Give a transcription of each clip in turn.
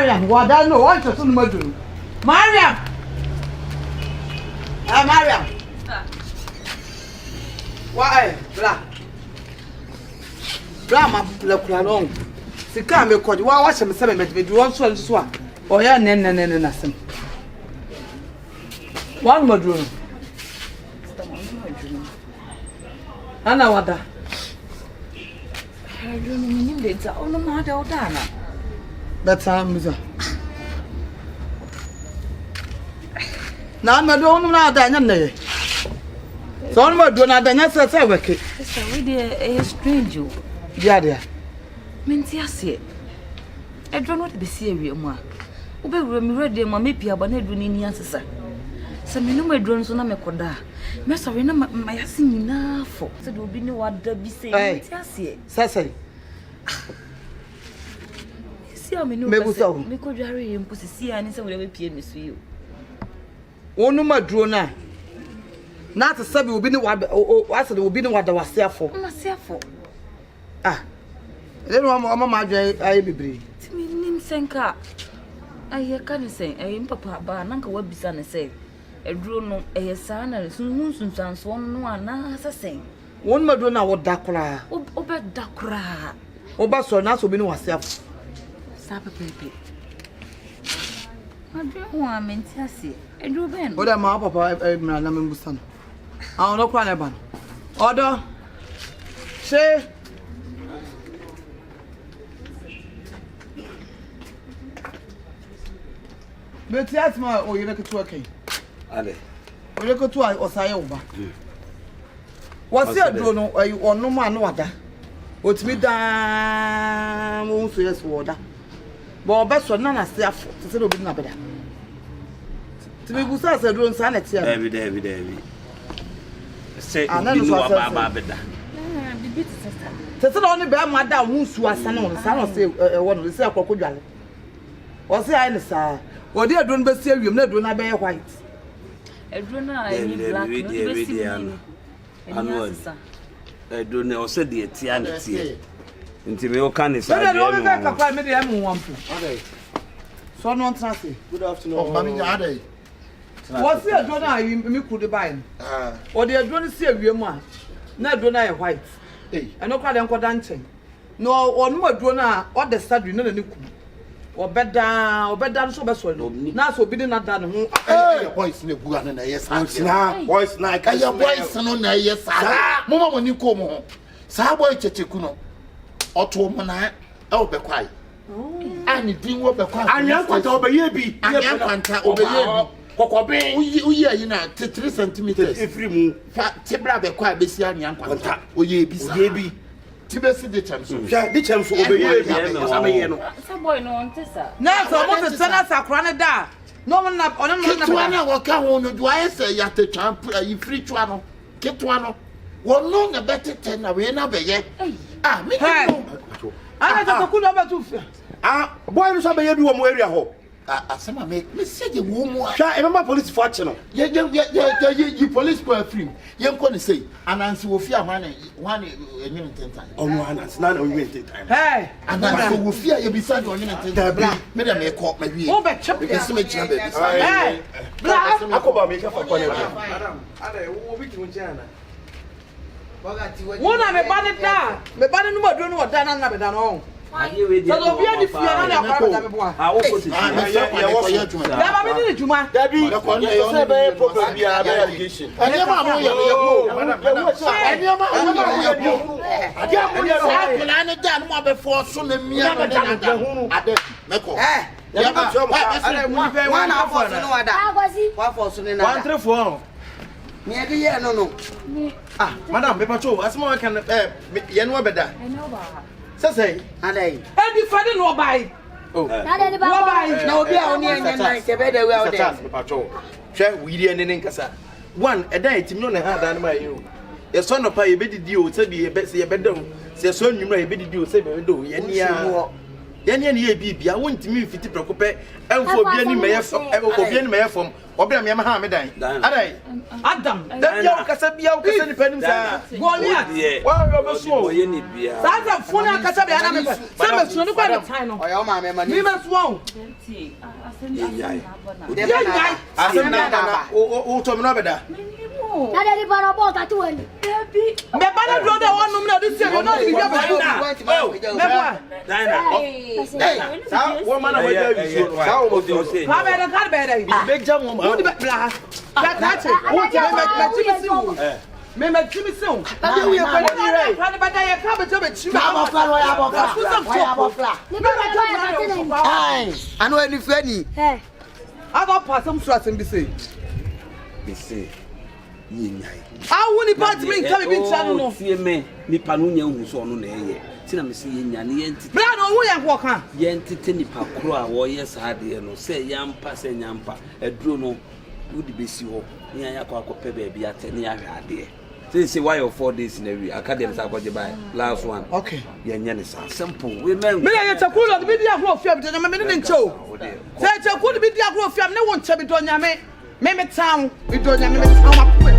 Mariam, what I know, what to do. Mariam! Mariam! Why? Brahma, look along. The car may call you. Watch him 7 minutes with one swap. Oh, yeah, nothing. One more room. Anna, what that? I don't know. It's all no matter. That's how I'm. Now, I'm not doing so I'm not doing that. Say, work it. We did a stranger. Yeah, dear. Mintiasi. I don't know to be serious, ma. Ube ready, ma, maybe a bonnet doing in answer. Some no my drones on a mekoda. Messarina, my assing enough. Said will be no what the be saying. Sassy. See, I mean, no, so. Miko Jerry and Pussy, and some will appear, Miss you. Oh, no, my drone. Not a sub will be no what I said will be no what I was there for. Ah, then one mamma, I be brave. To me, Nim Senka. I hear can't say, I am papa, but Uncle will be son and say, a drone, a son, and soon sounds one assassin. One Madonna would Dakra, over Dakra. Oba so na so be no wasef. Sapa pepe. I don't want mentiasi. I do ben. Oda ma papa na membusan. Ah no kwa na ban. Odo. Say. Mentiasi ma o yele ketu akai. Ale. O yele ketu osaye oba. Wasi adro no onu ma no wada. Otimi da mo so yes woda. Bo obeso na na se afo. Se no bi na beda. Timi busa se adro nsa na tia. Every. Say you know about beda. Bibi sister. Se no ni be ma da wo nsu asa na nsa no se wo no se akokodwale. O se ai ne sa. O de adro no be se awiem na adro na be white. Adro na ai ni black no be se ni. I don't know, said the Tianity. Until me, can is I don't know. I made them one. So, no traffic. Good afternoon. Mammy, what's the donor you could buy? Or the adrenaline see a woman, not donor white. I know quite uncle dancing. No, or no donor, or the study, no, or bed down so best. Now, so be not done. Voice in the good and yes, voice like your voice and on yes, Mama when you come home. Saboy Chechikuno or to Mana, oh, be quiet. And it didn't work. And you want to obey be. I can't obey. Kokobe, you know, 3 centimeters. If you move, Tibra be quiet, be see any uncle. Oh, ye be. Tibesi the champs. The champs will be some boy no on Tessa. Now, so what the son of Sacranada. No one up on a walk on. Do I say you have to champ you free channel? Get one. One long a better 10 away now, yet. Ah, me. I have a good number to. Ah, boy, you saw you one area home. Some make me say you won't. I remember police fortune. You police were free. You're going to say, and answer will fear one a minute 10 times. Oh, no, and it's not a minute time. Hey, and I will fear you beside 1 minute 10 times. Madam, may call my view. Oh, but because to make you hey, I go by make up for Madam, I will be to Jana. One I'm a banner down. The banner no don't know what done and done home. So be the fear and I opposite. Ah, Madam, me patrol. As more can you know better. I know about. Say, Alay. Any father no buy. Oh, no be only and better well there. Patrol. Share we didn't in Casa. One a day, Tim no had done by you. Your son of pay a bit deal, said be a best a bedroom. Say, son, you may be due, say, do, Yɛne ye bibia wontimi mfiti prekope emfo bia ni meyɛ fom obia me ha me dan adai Adam da bia kasa ni panim sa Goliath wa yo so ye ni bia Sasa funa kasa bia na me se me so ni kwa the time no oya o ma me ma ni me so asem na o to me no beda na de para bota tu ani me bana do de won num na do se no bi bia Dina sa wo mana wa ja bi so sa wo mo say ka be da be jam wo wo di bla ka che wo ti me timi se o na de wo ye kwa ni re ka ba da ye ka be to be chi Abo fla. ni ba ba Ai, anu eni fani. I got pass some stress in BC. BC. Yinai. I won't part me come be channel no. See me, ni panu nya hu so no na eye. Ti na me se yenya ne yenti. Me no wo yan kwok kan. Yenti te ni pakro a wo yes ade no se yampa se nyampa. Eduro no wodi besi ho. Ni anya kwa akopɛ ba bia te ni ahwe ade. Say why you 4 days in a week. Academy sa kwaje by last one. Okay. Yenya ne sa simple. We men. Me ya chakulu bi dia ho fiam de me ne ncho. Say chakulu bi dia ho fiam ne won cha bi do nyame. Me town bi do nyame me town makwe.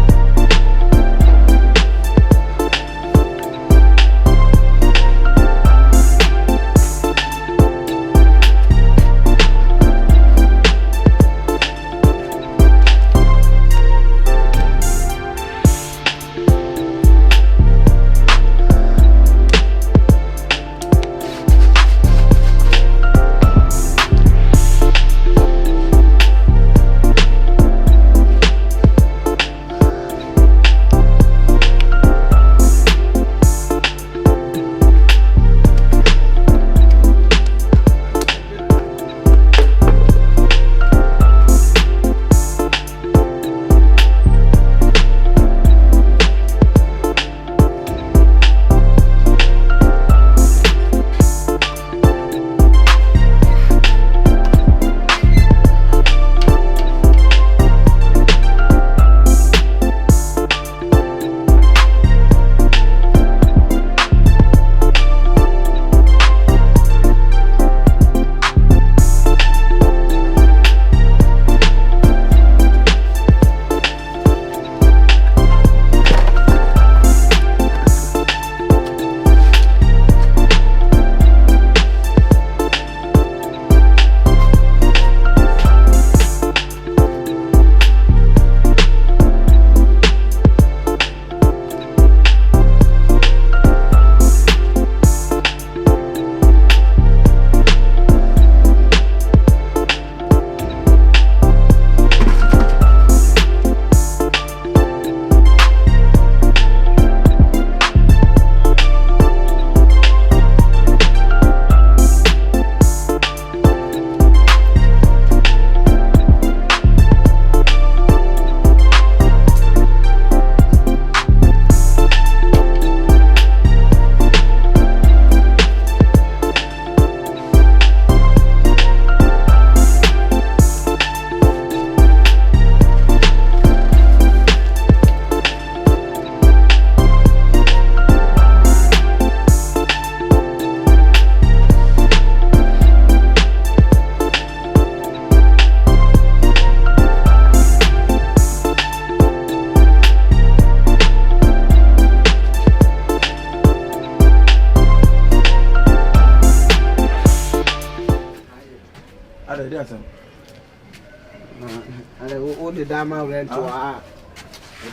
O de dama rent to a.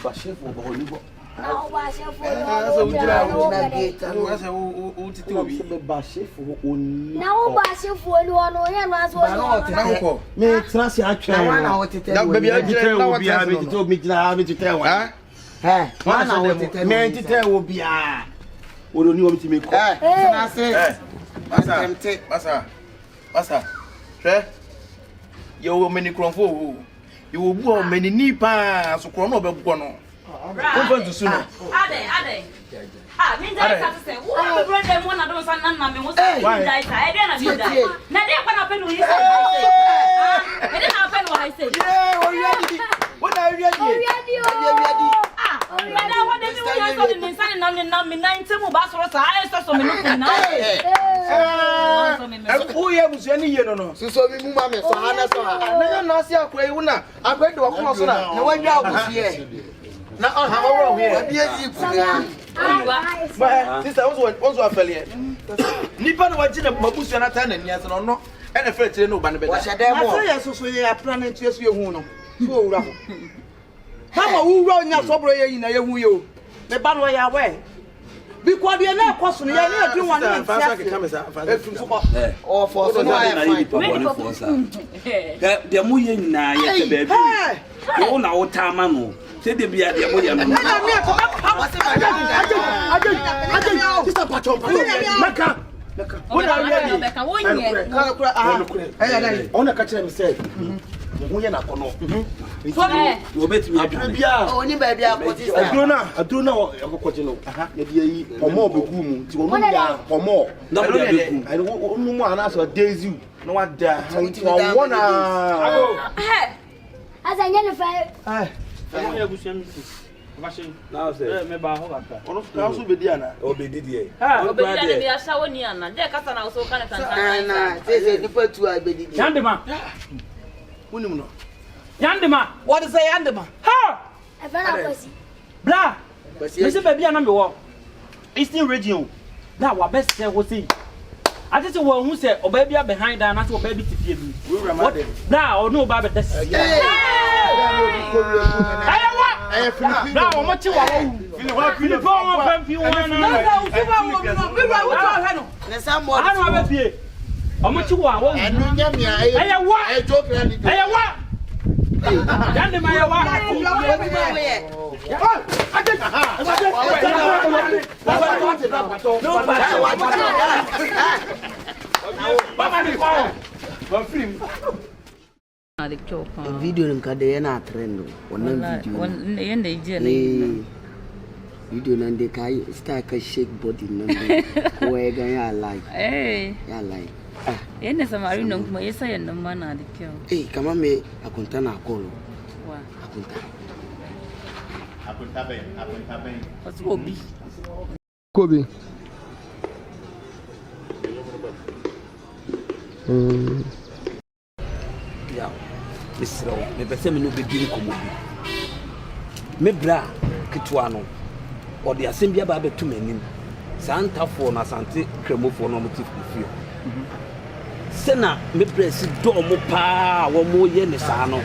Ba chef wo ba holibo. na o ba chef so we try na gate. I say o titi obi. Ba chef oni. na o ba chef oni ono ye no aso Na ko. Me trans ya twa. Na Na wo tete. Na baby a tete obi a me tete obi gina me tete wa. Ha? Na wo tete. Me tete obi a. Oro ni wo mi ti me ko. Trans. Basa. Hwe. Yo many kronfo. You will go many nipa so krono obegwo no. Open to suno. Ade. Me die say, "Who be brother mo na do san na me mo say die say." E dey na me die. Na dey kwa na pe no yi say. E dey na pe no I say. Yeah, o ready. What are you ready? ready Na what dey me want to me san na me 90 mo ba so sa I so me no na. Who you was any year no? So we move my so Hana so. Na na see akwa yi na. Akwa do ko so na. Na wan ya busi e. Na on ha wo here. Bi ezi ku. But sister also afeli. Nipa no waji na mabusu na ta na nia se no no. E na fe tire no ba ne be. Wa shade mo. Asa ya so ye plan na tie so ye hu no. So owura ho. Mama wu wura onya sobro ye yin na ye hu ye o. Me ba no ya we. Because they na kwaso no ye na adu wan na tia. Oh for so na fine. The mu ye nyina ye te baby. Wo na wo tama no. Se de bia de mo ye no. Na me ko ba aje Sister Pacho. Maka. Ona ka kire me say. Wo ye na kono. so Wo betimi adwane. Bia oni ba bia ko sister. Adrona akokje no. Ye de yi omo obegu mu. Ti onu ya omo. Na mo de beku. Ai onu mu ana so daisy. No what da. Wona. Asa nyane fa. Now say me ba ho kaka. Ono ka so be dia na. obedi die. Obedi na me asa woni ana. Je kasa na so kan tan. Na say nipa tu abedi. Yandema. Unim no. Yandema. what is say andema? Ha! E fa na kwasi. Bra. Me se baby ana me wo. Eastern region. Na wa best say wo say. I just wo hu say oba bia behind that na say oba bi tipie bi. Bra o no oba be des. Bra o mo chi wa wo. Philip o pampi wo na. Na some more. Ana wa be pie. O mo chi wa wo. Enu nya mi a e joke na ni. Wa. Yande ma ya wa. Video nka de na trend wannan video. Wannan yanda yije ne. Video nan de kai start ka shake body nan ko ya ga ya like. Ya like. Yanda samari nan kuma yasa yannan ma na da kyau. Kamar me akunta na kolo. Wa. Akunta ben. Wasu obi. Kobe. Ya. Misro, me pese me no be di komo bi. Me bra kitwa no. O de asem bia ba betu manim. Santafo na sante kremofo no motif fio. Sena me press do mo pa wo mo ye ne sa no.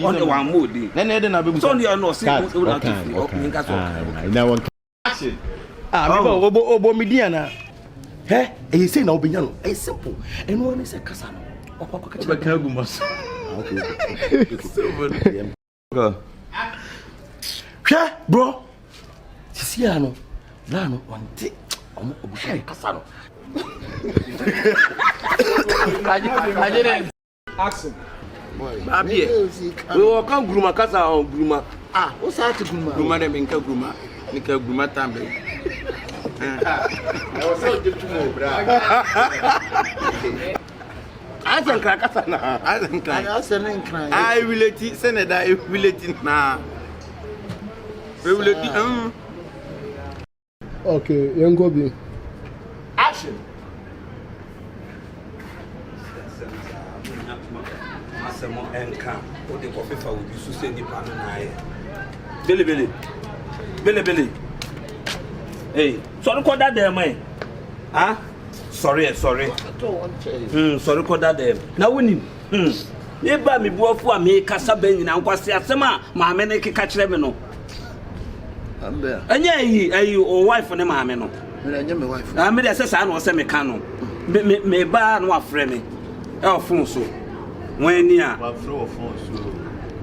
On the one mode. Na de na be bu. So you no see who na to nka so. Na one Me ba obo media na. E say na obenya no. E simple. E no one say kasa no. Okwa ka ka gu mas. Go. Bro. Sisi ano. Na no onte. Omo obushari kasa no. Action. Babie. We will come gruma kasa on gruma. o sa ti guma. Gruma de minka gruma. Nika gruma tambe. I was so deep to know, bra. Asan kra kasa na. Asan kra. I was saying cry. I will let it Senator I will let it na. We will let it. Okay, yango bi. Action. Asemo enka o de ko fefa wo bi so se ni pa no na ye. Bele. Hey, sorry ko that dem eh. Sorry. Sorry ko that dem. Na woni. E ba mi buafo a me kasa ban nyina nkwase asema ma me ne keka kire me no. Ambe. Anya yi o wife ne ma me no. Me anya me wife. Me de sesa na o se me ka no. Me ba na wa frɛ me. E o phone so. When ya. Wa frɛ o phone so.